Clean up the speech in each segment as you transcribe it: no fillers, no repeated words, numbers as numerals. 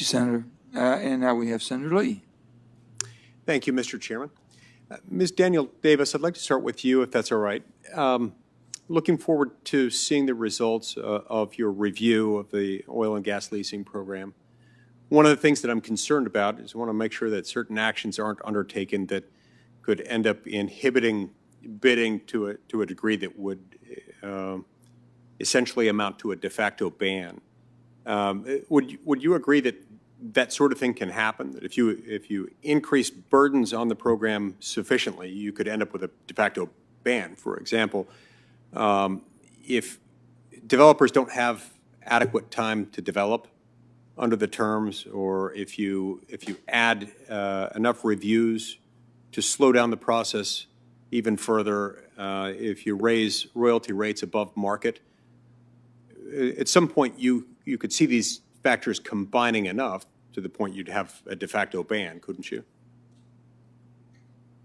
you, Senator. And now we have Senator Lee. Thank you, Mr. Chairman. Ms. Daniel Davis, I'd like to start with you, if that's all right. Looking forward to seeing the results of your review of the oil and gas leasing program. One of the things that I'm concerned about is I want to make sure that certain actions aren't undertaken that could end up inhibiting bidding to a degree that would essentially amount to a de facto ban. Would you agree that that sort of thing can happen? That if you increase burdens on the program sufficiently, you could end up with a de facto ban? For example, if developers don't have adequate time to develop under the terms, or if you add enough reviews to slow down the process even further, if you raise royalty rates above market, at some point you could see these factors combining enough to the point you'd have a de facto ban, couldn't you?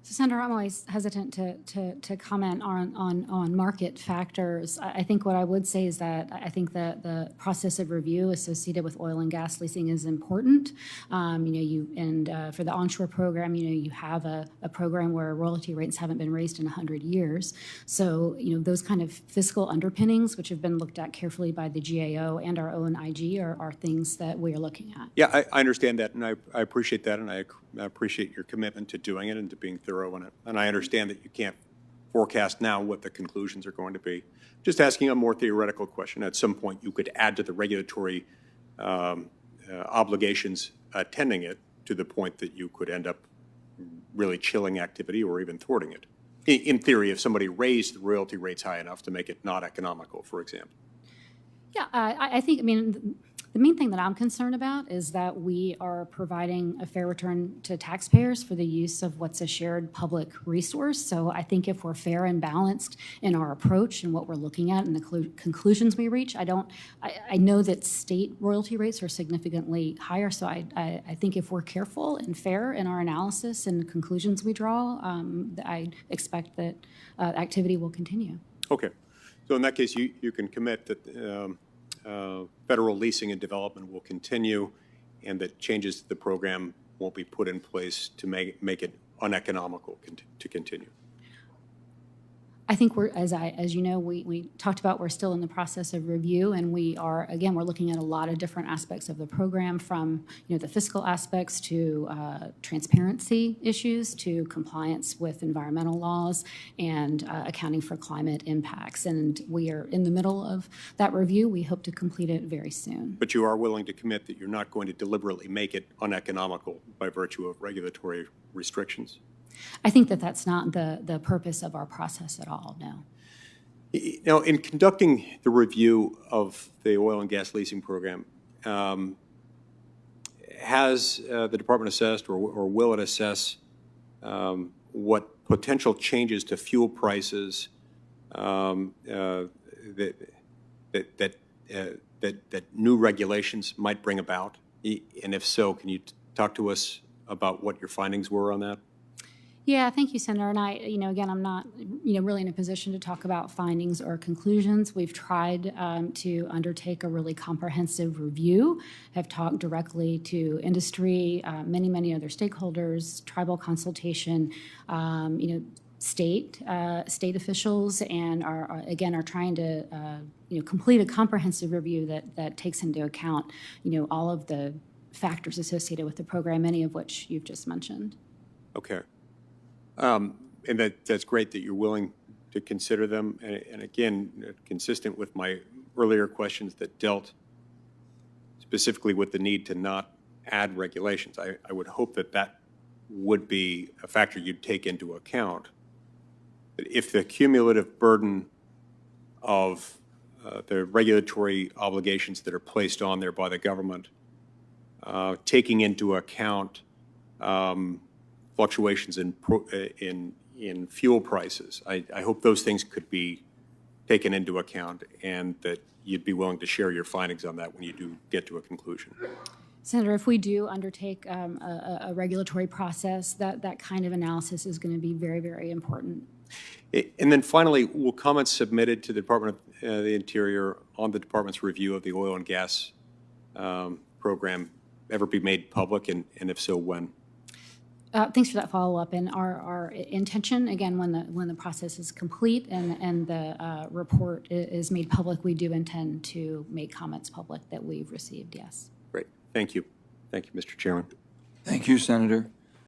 So, Senator, I'm always hesitant to comment on market factors. I think what I would say is that I think that the process of review associated with oil and gas leasing is important. For the onshore program, you have a program where royalty rates haven't been raised in 100 years. So, those kind of fiscal underpinnings, which have been looked at carefully by the GAO and our own IG, are things that we are looking at. Yeah, I understand that, and I appreciate that, and I appreciate your commitment to doing it and to being thorough in it. And I understand that you can't forecast now what the conclusions are going to be. Just asking a more theoretical question. At some point, you could add to the regulatory obligations attending it to the point that you could end up really chilling activity or even thwarting it. In theory, if somebody raised the royalty rates high enough to make it not economical, for example. Yeah, I think, the main thing that I'm concerned about is that we are providing a fair return to taxpayers for the use of what's a shared public resource. So I think if we're fair and balanced in our approach and what we're looking at and the conclusions we reach, I know that state royalty rates are significantly higher. So I think if we're careful and fair in our analysis and conclusions we draw, I expect that activity will continue. Okay. So in that case, you can commit that federal leasing and development will continue, and that changes to the program won't be put in place to make it uneconomical to continue. I think as you know, we talked about, we're still in the process of review, and we're looking at a lot of different aspects of the program, from the fiscal aspects to transparency issues to compliance with environmental laws and accounting for climate impacts. And we are in the middle of that review. We hope to complete it very soon. But you are willing to commit that you're not going to deliberately make it uneconomical by virtue of regulatory restrictions? I think that that's not the purpose of our process at all, no. Now, in conducting the review of the oil and gas leasing program, has the department assessed or will it assess what potential changes to fuel prices that new regulations might bring about? And if so, can you talk to us about what your findings were on that? Yeah, thank you, Senator. And again, I'm not, really in a position to talk about findings or conclusions. We've tried to undertake a really comprehensive review, have talked directly to industry, many other stakeholders, tribal consultation, state officials, and are trying to, complete a comprehensive review that takes into account, all of the factors associated with the program, many of which you've just mentioned. Okay. And that's great that you're willing to consider them. And again, consistent with my earlier questions that dealt specifically with the need to not add regulations, I would hope that would be a factor you'd take into account. That if the cumulative burden of the regulatory obligations that are placed on there by the government, taking into account fluctuations in fuel prices, I hope those things could be taken into account, and that you'd be willing to share your findings on that when you do get to a conclusion. Senator, if we do undertake a regulatory process, that kind of analysis is going to be very, very important. And then finally, will comments submitted to the Department of the Interior on the department's review of the oil and gas program ever be made public, and if so, when? Thanks for that follow-up. And our intention, again, when the process is complete and the report is made public, we do intend to make comments public that we've received, yes. Great. Thank you. Thank you, Mr. Chairman. Thank you, Senator.